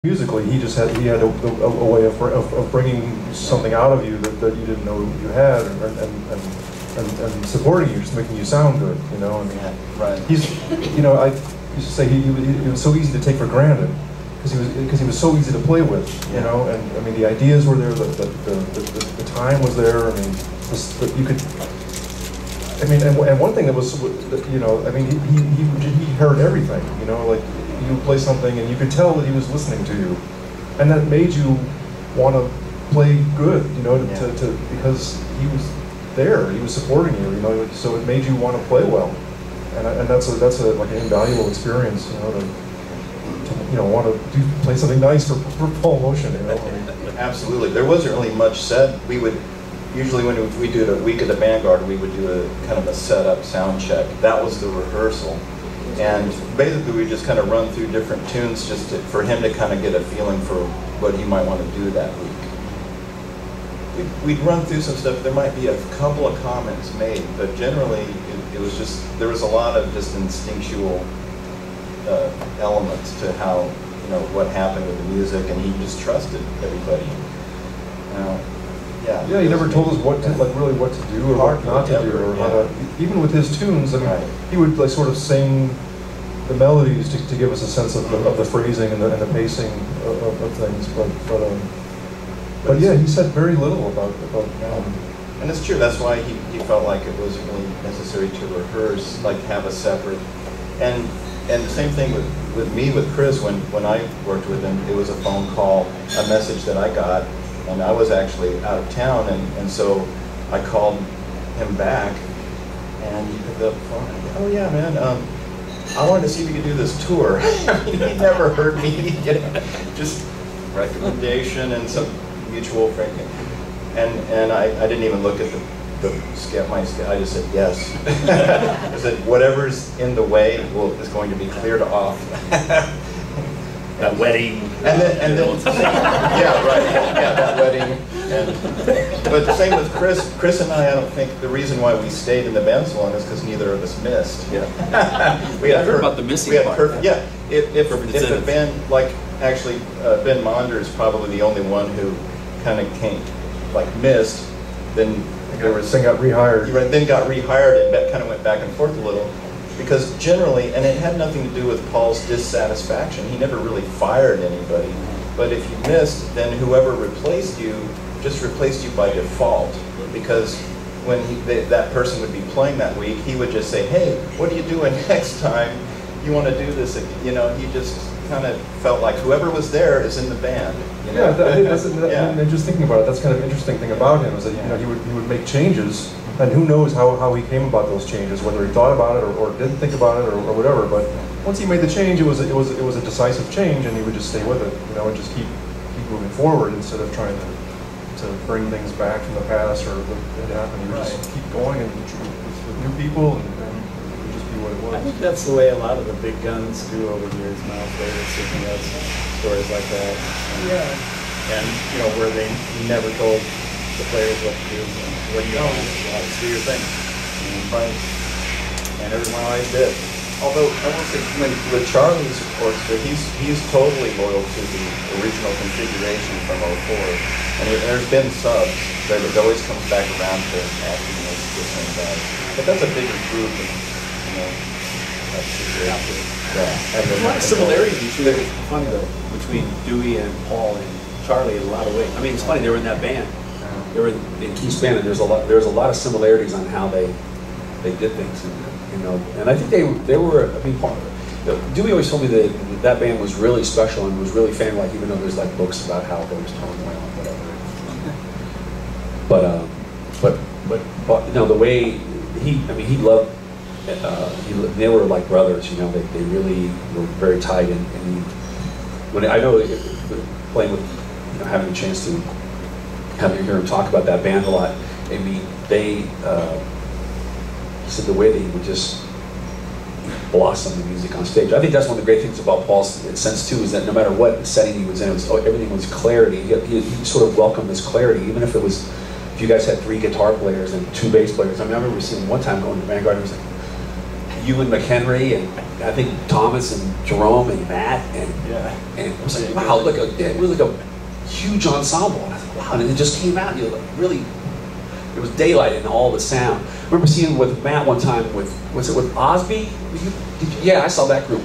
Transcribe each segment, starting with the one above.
musically, he had a way of bringing something out of you that you didn't know you had, and supporting you, just making you sound good, you know. And right. He's, you know, I used to say he was so easy to take for granted because he was so easy to play with, you know. And I mean, the ideas were there, the time was there. I mean, you could. I mean, and one thing that was, you know, I mean, he heard everything, you know, like. You would play something and you could tell that he was listening to you, and that made you want to play good, you know, because he was there, he was supporting you, you know, so it made you want to play well, and that's like an invaluable experience, you know, to you know, want to play something nice for Paul Motian, you know. I mean, absolutely, there wasn't really much said. We would usually, when we do the week of the Vanguard, we would do a kind of a setup sound check. That was the rehearsal. And basically, we just kind of run through different tunes just for him to kind of get a feeling for what he might want to do that week. We'd run through some stuff. There might be a couple of comments made, but generally, it was just, there was a lot of just instinctual elements to how, you know, what happened with the music, and he just trusted everybody. Yeah, he never told us what to, like, really what to do or what not to do, or how to, even with his tunes. I mean, he would like sort of sing the melodies to give us a sense of the phrasing and the pacing of things, but yeah, he said very little about and it's true. That's why he felt like it wasn't really necessary to rehearse, like have a separate. And the same thing with me, with Chris, when I worked with him, it was a phone call, a message that I got. And I was actually out of town, and so I called him back, and he picked up the phone. And I go, oh yeah, man, I wanted to see if you could do this tour. I mean, he never heard me get just recommendation and some mutual friend. And I didn't even look at my schedule. I just said yes. I said whatever's in the way is going to be cleared off. That wedding. And then yeah, right. Yeah, that wedding. But the same with Chris. Chris and I don't think the reason why we stayed in the band so long is because neither of us missed. Yeah. We had heard about the missing part. Yeah. If the band, like, actually, Ben Monder is probably the only one who kind of missed, then there was. Then got rehired. Right, then got rehired and kind of went back and forth a little. Because generally, and it had nothing to do with Paul's dissatisfaction, he never really fired anybody. But if you missed, then whoever replaced you just replaced you by default. Because when that person would be playing that week, he would just say, hey, what are you doing next time? You want to do this? You know, he just kind of felt like whoever was there is in the band. You know? And just thinking about it, that's kind of an interesting thing about him, is that, you know, he would make changes. And who knows how he came about those changes, whether he thought about it or didn't think about it or whatever. But once he made the change, it was a decisive change, and he would just stay with it, you know, and just keep moving forward instead of trying to bring things back from the past or what had happened. He would just keep going and with new people, and it would just be what it was. I think that's the way a lot of the big guns do over the years. Miles Davis, Sidney has stories like that. And you know, where they never told the players what to do. What do you know? Do your thing. And everyone always did. Although I will say, with Charlie's orchestra, he's totally loyal to the original configuration from '04. And there's been subs, but it always comes back around to acting as the same guy. But that's a big improvement, you know. There's a lot of similarities between Dewey and Paul and Charlie in a lot of ways. I mean, it's funny, they were in that band. They were in KeySpan, and there's a lot of similarities on how they did things, and, you know. And I think they were. I mean, Dewey always told me that band was really special and was really fan-like, even though there's like books about how there was turmoil and whatever. But you know, the way he loved. They were like brothers, you know. They really were very tight, and when I know playing with, you know, having a chance to hear him talk about that band a lot. I mean, he said the way they would just blossom the music on stage. I think that's one of the great things about Paul's sense too, is that no matter what setting he was in, everything was clarity. He sort of welcomed this clarity, even if you guys had 3 guitar players and 2 bass players. I mean, I remember seeing one time going to Vanguard, and he was like, you and McHenry, and I think Thomas and Jerome and Matt, and it was like, wow, it was like a huge ensemble. And I thought, wow, and it just came out. You know, like really, there was daylight in all the sound. I remember seeing with Matt one time was it with Osby? Yeah, I saw that group,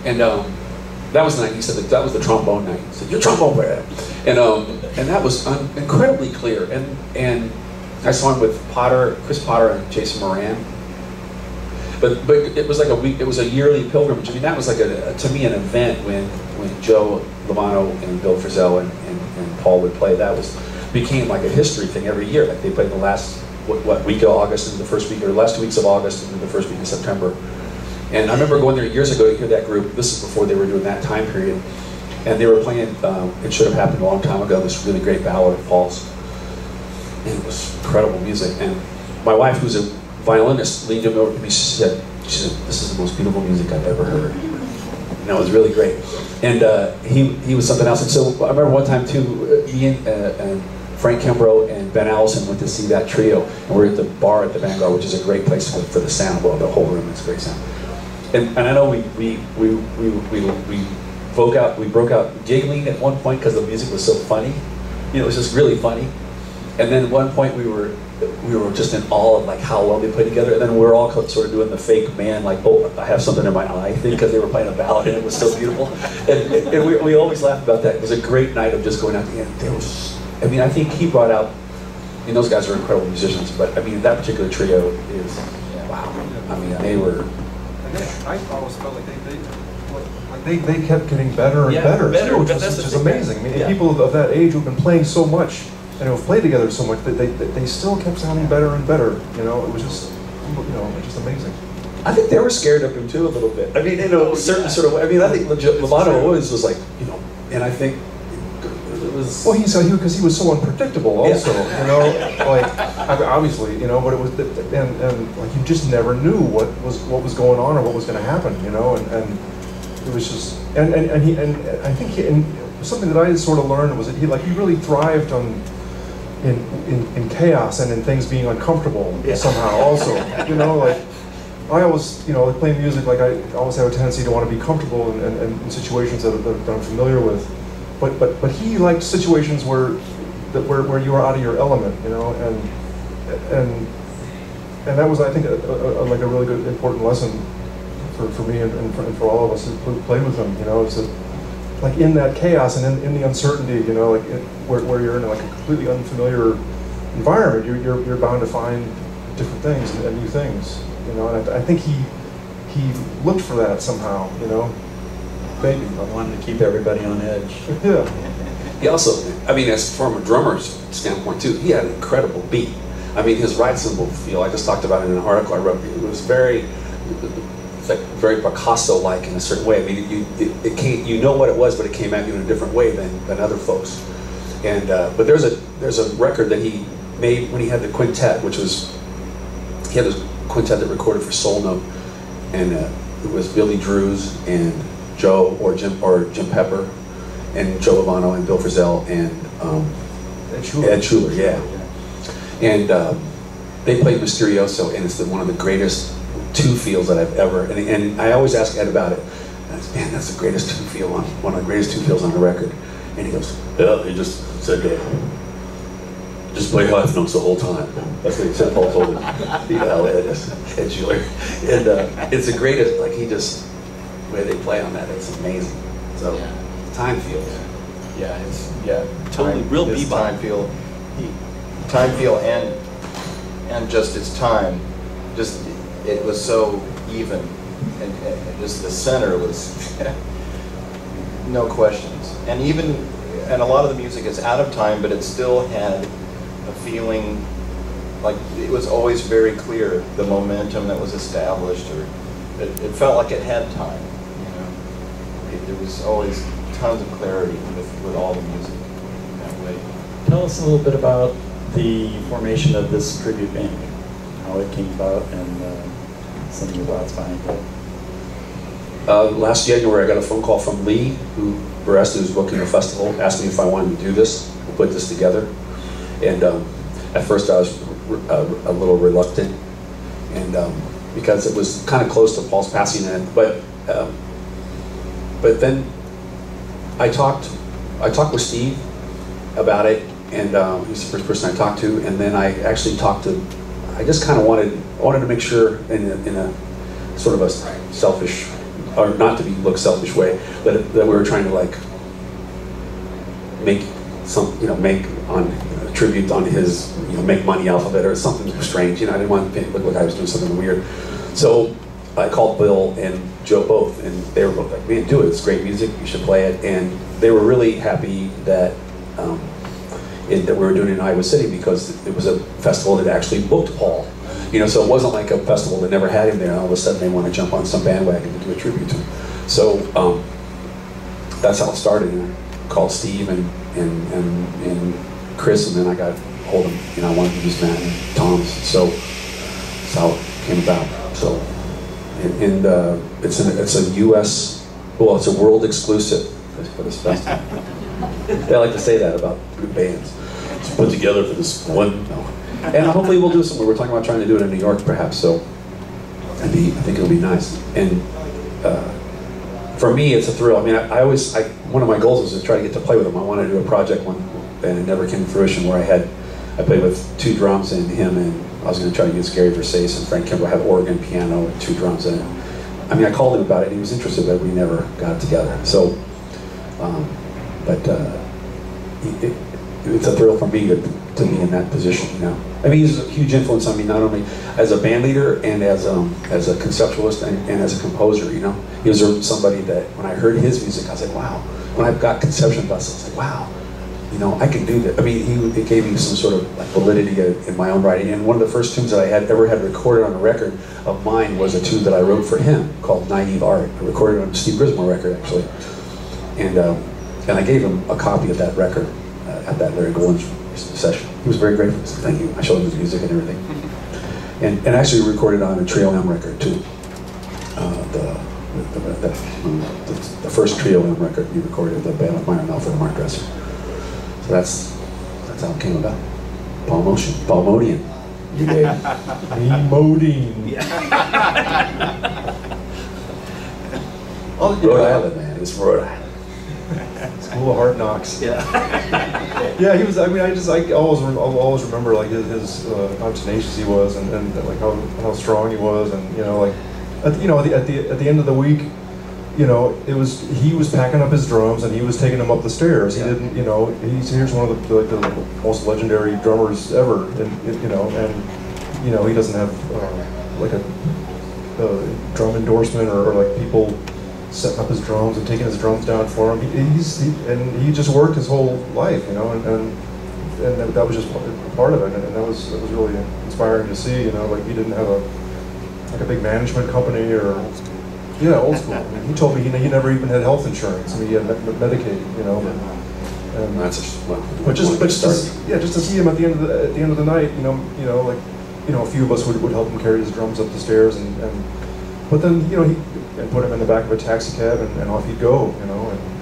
and that was the night. He said that was the trombone night. He said, "You're trombone player," and that was incredibly clear. And I saw him with Chris Potter, and Jason Moran. But it was like a week. It was a yearly pilgrimage. I mean, that was like to me an event when Joe Lovano and Bill Frisell and Paul would play. That became like a history thing every year. Like they played the last what week of August and the first week, or last 2 weeks of August and the first week of September. And I remember going there years ago to hear that group. This is before they were doing that time period, and they were playing "It Should Have Happened a Long Time Ago." This really great ballad of Paul's, and it was incredible music. And my wife, who's a violinist, leaned over to me. She said, "This is the most beautiful music I've ever heard." And it was really great. And he was something else. And so I remember one time too, me and Frank Kimbrough and Ben Allison went to see that trio, and we're at the bar at the Vanguard, which is a great place for the sound. Well, the whole room is great sound. And I know we broke out giggling at one point because the music was so funny. You know, it was just really funny. And then at one point we were just in awe of like how well they played together. And then we were all sort of doing the fake man, like, oh, I have something in my eye thing, because they were playing a ballad and it was so beautiful. And we always laughed about that. It was a great night of just going out the end. I think he brought out, and those guys are incredible musicians, but I mean, that particular trio is, wow. I mean, they were... I always felt like they kept getting better and better too, which is amazing. I mean, people of that age who've been playing so much and who've played together so much, they still kept sounding better and better. You know, it was just, just amazing. I think they were scared of him too a little bit. I mean, in a certain sort of way. I mean, I think Lovano always was like, and I think it was. Well, because he was so unpredictable, also. You know, like obviously, but it was, and like you just never knew what was going on or what was going to happen. You know, and it was just, and I think something that I sort of learned was that he really thrived in chaos and in things being uncomfortable somehow. Also, like. I always, like playing music, like I always have a tendency to want to be comfortable in situations that I'm familiar with, but he liked situations where you are out of your element, and that was, I think, like a really good important lesson for me and for all of us who played with him. It's like in that chaos and in the uncertainty, like where you're in like a completely unfamiliar environment, you're bound to find different things and new things. And I think he looked for that somehow, maybe. I wanted to keep everybody on edge. Yeah. He also, as from a drummer's standpoint too, he had an incredible beat. I mean, his ride cymbal feel, I just talked about it in an article I wrote, it was very Picasso-like in a certain way. I mean, it came, what it was, but it came at you in a different way than other folks. And but there's a record that he made when he had the quintet, which was, he had this quintet that recorded for Soul Note, and it was Billy Drews and Joe or Jim Pepper and Joe Lovano and Bill Frisell and Ed Schuler, yeah. And they played Mysterioso, and it's one of the greatest two feels that I've ever. And I always ask Ed about it. And I said, man, that's the greatest two feel on one of the greatest two feels on the record. And he goes, well, he just said that. Just play half notes the whole time. That's what he said. Paul told him. Ed Schuler. And it's the greatest, like the way they play on that, it's amazing. So, time feels. Totally real bebop. Time feel and just its time. Just, it was so even. And just the center was, no questions. And a lot of the music is out of time, but it still had a feeling like it was always very clear, the momentum that was established, or it felt like it had time. There was always tons of clarity with all the music in that way. Tell us a little bit about the formation of this tribute band, how it came about, and some of your thoughts behind it. Last January, I got a phone call from Lee, who's booking the festival, asked me if I wanted to do this, put this together. And at first I was a little reluctant, and because it was kind of close to Paul's passing. But then I talked with Steve about it, and he was the first person I talked to. And then I actually talked to. I just kind of wanted to make sure in a sort of a selfish, or not to look selfish way, that we were trying to like make make on a tribute on his, make money off of it or something strange. I didn't want to look like I was doing something weird. So I called Bill and Joe both, and they were both like, "Man, do it. It's great music. You should play it." And they were really happy that that we were doing it in Iowa City, because it was a festival that actually booked Paul. So it wasn't like a festival that never had him there, and all of a sudden they want to jump on some bandwagon to do a tribute to him. So that's how it started. And I called Steve and Chris, and then I got hold of him. I wanted to use Matt and Tom's. So that's how it came about. So, and it's a U.S. Well, it's a world exclusive for this festival. They like to say that about good bands. It's put together for this one. No. And hopefully we'll do something. We're talking about trying to do it in New York, perhaps. So I think it'll be nice. And for me, it's a thrill. I mean, I always one of my goals was to try to get to play with them. I wanted to do a project one, and it never came to fruition, where I played with 2 drums and him, and I was going to try to use Gary Versace and Frank Kimbrough, have organ, piano, and 2 drums in it. I mean, I called him about it, and he was interested, but we never got it together. So, it's a thrill for me to be in that position. I mean, he's a huge influence on me, not only as a band leader and as a conceptualist and as a composer. He was somebody that when I heard his music, I was like, wow. When I've got conception busts, I was like, wow. I can do that. I mean, he gave me some sort of like validity in my own writing. And one of the first tunes that I ever had recorded on a record of mine was a tune that I wrote for him called Naive Art. I recorded it on a Steve Grismore record, actually. And I gave him a copy of that record at that Larry Golan's session. He was very grateful. He said, "Thank you." I showed him his music and everything. And actually recorded on a Trio M record too. The first Trio M record he recorded, the band with Myron Melford and Mark Dresser. So that's how it came about. Paul Motian. You did. Rhode Island, man. It's Rhode Island. School of Hard Knocks. Yeah. Yeah, he was. I mean, I always remember like his how tenacious he was, and like how strong he was, and like at the end of the week, he was packing up his drums and he was taking them up the stairs. He didn't, here's one of the most legendary drummers ever, and he doesn't have like a drum endorsement or like people setting up his drums and taking his drums down for him. He just worked his whole life, and that was just part of it, and that was really inspiring to see. Like he didn't have a big management company or old school. I mean, he told me he never even had health insurance. I mean, he had Medicaid, And that's just to see him at the end of the night, a few of us would help him carry his drums up the stairs, but then he and put him in the back of a taxi cab and off he'd go,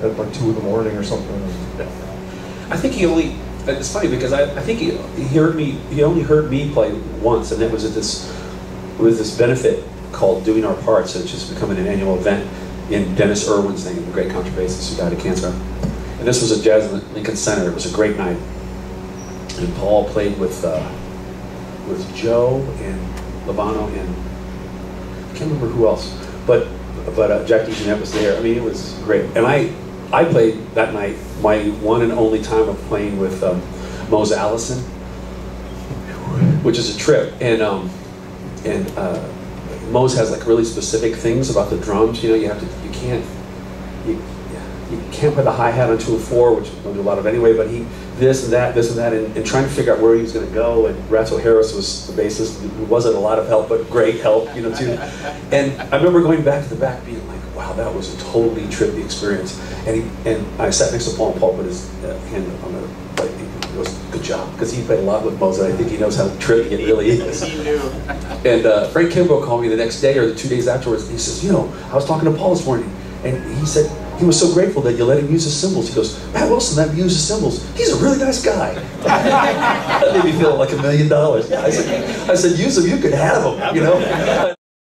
at like 2 in the morning or something. I think he only. It's funny because I think he only heard me play once, and it was at this benefit called Doing Our Parts, which is becoming an annual event in Dennis Irwin's name, the great contrabassist who died of cancer. And this was at Jazz in Lincoln Center. It was a great night, and Paul played with Joe and Lovano and I can't remember who else, but Jack DeJohnette was there. I mean, it was great. And I played that night my one and only time of playing with Mose Allison, which is a trip. And Mose has like really specific things about the drums. You can't play the hi-hat on 2/4, which we don't do a lot of anyway, but this and that, and trying to figure out where he was going to go. And Ratso Harris was the bassist, who wasn't a lot of help, but great help, too. And I remember going back to the back being like, wow, that was a totally trippy experience. And I sat next to Paul, and Paul put his hand on the plate. It was a good job, because he played a lot with Mose, and I think he knows how trippy it really is. He knew. And Frank Kimbrough called me the next day or the 2 days afterwards, and he says, I was talking to Paul this morning, and he said, he was so grateful that you let him use his cymbals. He goes, Matt Wilson let me use his cymbals. He's a really nice guy. That made me feel like $1 million. I said, use them, you could have them,